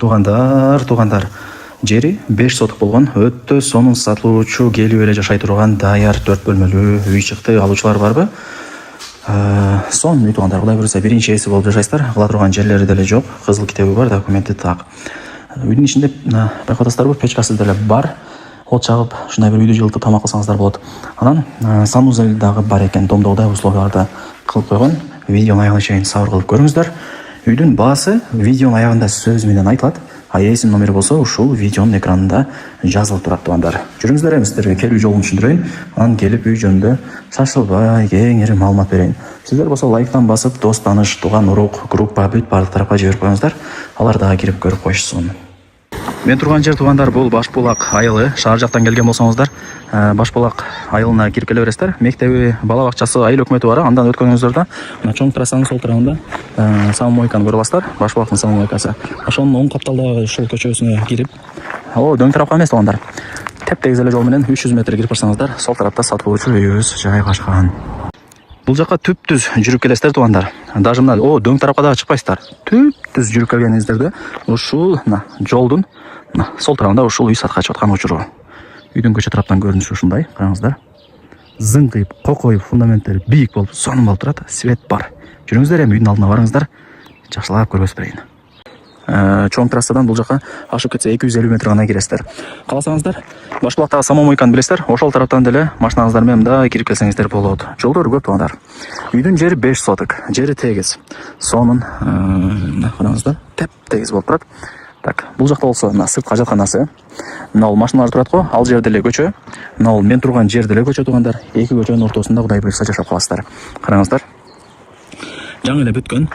Туугандар, жери 5 соток болгон, өтө сонун сатылуучу келип эле жашай турган даяр 4 бөлмөлүү үй чыкты. Алуучулар барбы? Сон үй туугандар, Кудай буйруса биринчи эси болуп жашайсыздар. Кыла турган жерлери деле жок, кызыл китеби бар, документи так. Үйдүн ичинде байкап атасыздарбы, печкасы деле бар. От чагып, ушундай бир үйдү жылытып тамак кылсаңыздар болот. Анан санузел дагы бар экен, домдогудай условияларда кылып койгон. Видеонун аягына чейин сабыр кылып көрүңүздөр. Үйдүн баасы видеонун аягында сөз менен айтылат. Эсин номери болсо ушул видеонун экранында жазылып турат туугандар. Жүрүңүздөр, сиздерге келүү жолун түшүндүрөйүн. Анан келип үй жөнүндө шашылбай кеңири маалымат берейин. Сиздер болсо лайктан басып, дос тааныш, тууган урук, группа бүт баардык тарапка жиберип коюңуздар. Алар дагы кирип көрүп коюшсун. Мен турган жер туугандар бул Башбулак айылы. Шаар жактан келген болсоңуздар, Башбулак айылына кирип келе бересиздер. Мектеби, бала бакчасы, айыл өкмөтү бар. Андан өткөнүңүздөр да мына чоң трассанын сол тарабында самомойканы көрүп аласыздар. Башбулактын самомойкасы. Ошонун оң капталдагы ушул көчөсүнө кирип, дөң тарапка эмес туугандар. Теп-тегиз эле жол менен 300 метр кирип барсаңыздар, сол тарапта сатылуучу үйүбүз жайгашкан. Бул жака түп-түз жүрүп келесиздер туугандар. Даже мына дөң тарапка дагы чыкпайсыздар. Түп-түз жүрүп келгениңиздерде ушул жолдун сол тарабында ушул үй сатка чыгып аткан учуру. Үйдүн көчө тараптан көрүнүшү ушундай. Караңыздар. Зыңкыйып, кокоюп, фундаменттери бийик болуп, сонун болуп турат. Свет бар. Жүрүңүздөр, эми үйдүн алдына барыңыздар. Жакшылап көргөзүп берейин. Чоң трассадан бул жака ашып кетсе 250 метр гана киресиздер. Кааласаңыздар, Башбулактагы самомойканы билесиздер. Ошол тараптан деле машинаңыздар менен мындай кирип келсеңиздер болот. Жолдор көп туугандар. Үйдүн жери 5 соток, жери тегиз. Сонун, караңыздар, теп-тегиз болуп турат. Так, бул жакта болсо мына сырткы жатканасы. Мына ол машиналар турат го, ал жер деле көчө. Мына ол мен турган жер деле көчө туугандар. Эки көчөнүн ортосунда Кудай буйруса жашап каласыздар. Караңыздар. Жаңы эле бүткөн.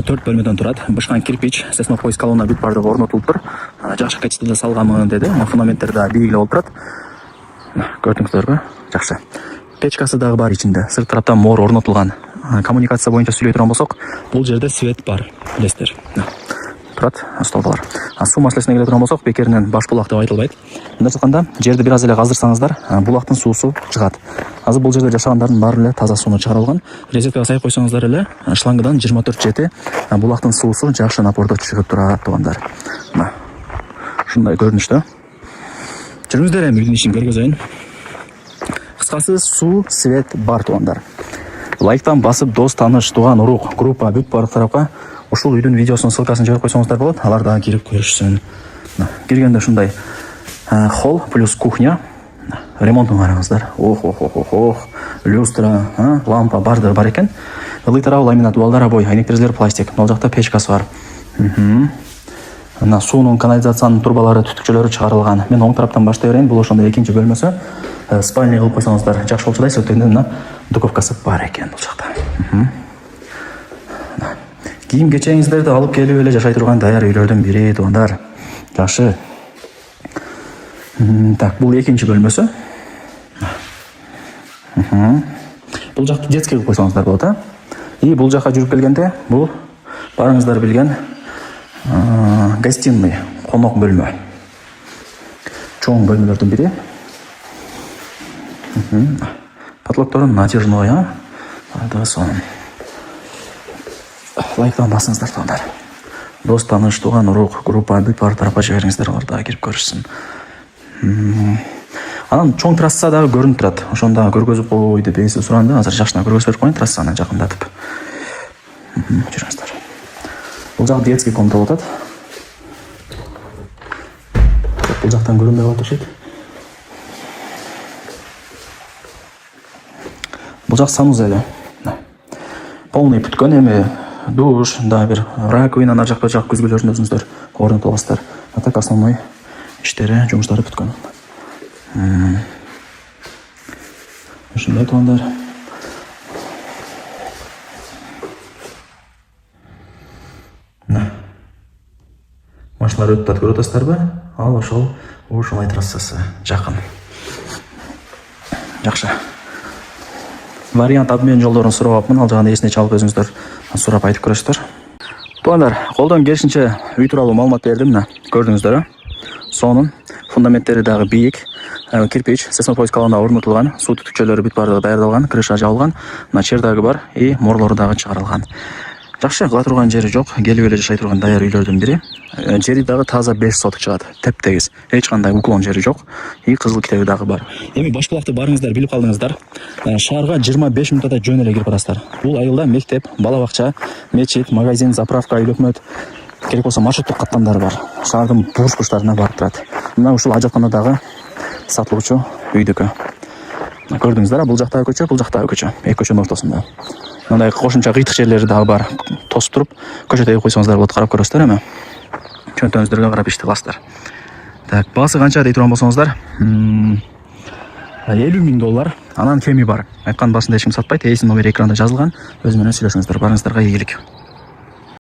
4 бөлмөдөн турат. Бышкан кирпич, сеснопоис колонна бүт баардыгы орнотулуптур. Жакшы качествода салганмын деди. Фундаменттер да бийик эле болуп турат. Көрдүңүздөрбү? Жакшы. Печкасы дагы бар ичинде. Сырт тараптан мор орнотулган. Коммуникация боюнча сүйлөй турган болсок, бул жерде свет бар. Билесиздер. Турат, столбалар. Суу маселесине келе турган болсок, бекеринен Башбулак деп айтылбайт. Мындайча айтканда, жерди бир аз эле каздырсаңыздар, булактын суусу чыгат. Азыр бул жерде жашагандардын баары эле таза сууну чыгара алган. Резеткага сайып койсоңуздар эле, шлангыдан 24/7 булактын суусу жакшы напордо чыгып турат туугандар. Мына ушундай көрүнүштө. Жүрүңүздөр, эми үйдүн ишин көргөзөйүн. Кыскасы, суу, свет бар туугандар. Лайктан басып, дос тааныш, тууган урук, группа бүт баардык тарапка ушул үйдүн видеосунун ссылкасын жиберип койсоңуздар болот. Алар дагы кирип көрүшсүн. Киргенде ушундай холл плюс кухня. Ремонтун караңыздар. Люстра, лампа баардыгы бар экен. Ылый тарабы ламинат, балдар обой, айнек терезелер пластик. Мына жакта печкасы бар. Мына суунун, канализациянын турбалары, түтүкчөлөрү чыгарылган. Мен оң тараптан баштай берейин. Бул ошондой экинчи бөлмөсү. Спальня кылып койсоңуздар жакшы болчу да, өтөндө мына духовкасы бар экен бул жакта. Кийим кечеңиздерди алып келип эле жашай турган даяр үйлөрдүн бири туугандар. Жакшы. Так, бул экинчи бөлмөсү. Бул жакты детский кылып койсоңуздар болот, И бул жака жүрүп келгенде, бул барыңыздар билген гостиный, конок бөлмө. Чоң бөлмөлөрдүн бири. Потолоктору натяжной, Ада сонун. Лайктан басыңыздар туугандар. Дос тааныш, тууган урук, группа бүт баардык тарапка жибериңиздер, алар дагы кирип көрүшсүн. Анан чоң трасса дагы көрүнүп турат. Ошондо көргөзүп кой деп эси суранда, азыр жакшына көргөзүп берип коеюн трассаны жакындатып. Жүрүңүздөр. Бул жак детский комната болот. Бул жактан көрүнбөй калат окшойт. Бул жак санузел. Полный бүткөн, эми душ, да бир раковина ар жакта жак күзгүлөрүн өзүңүздөр орнотуп аласыздар. А так основной иштери, жумуштары бүткөн. Ушундай туугандар. Машиналар өтүп атат, көрүп атасыздарбы? Ал ушул трассасы жакын. Жакшы. Вариант обмен жолдорун сурапмын, ал жагында эсине чалып өзүңүздөр сурап айтып көрөсүздөр. Туугандар, колдон келишинче үй тууралуу маалымат бердим, мына көрдүңүздөр. Сонун, фундаменттери дагы бийик, кирпич, сеснопоис колонна орнотулган, суу түтүкчөлөрү бүт баардыгы даярдалган, крыша жабылган, мына чердагы бар, морлору дагы чыгарылган. Жакшы, кыла турган жери жок, келип эле жашай турган даяр үйлөрдүн бири. Жери дагы таза 5 соток чыгат, теп-тегиз. Эч кандай уклон жери жок. И кызыл китеби дагы бар. Эми Башбулакты барыңыздар, билип калдыңыздар. Шаарга 25 минутта жөн эле кирип барасыздар. Бул айылда мектеп, бала бакча, мечит, магазин, заправка, үйлөкмөт, керек болсо маршруттук каттамдар бар. Шаардын бурч-бурчтарына барып турат. Мына ушул ажатканда дагы сатылуучу үйдүкү. Көрдүңүздөр, бул жактагы көчө, бул жактагы көчө. Эки көчөнүн ортосунда. Мындай кошумча кыйтык жерлери дагы бар. Тосуп туруп, көчөдө койсоңуздар болот, карап көрөсүздөр эми. Чөнтөңүздөргө карап ишти кыласыздар. Так, баасы канча дей турган болсоңуздар, $50,000. Анан кеми бар. Айткан басында эч ким сатпайт. Эсин номери экранда жазылган. Өзү менен сүйлөшүңүздөр. Барыңыздарга ийгилик.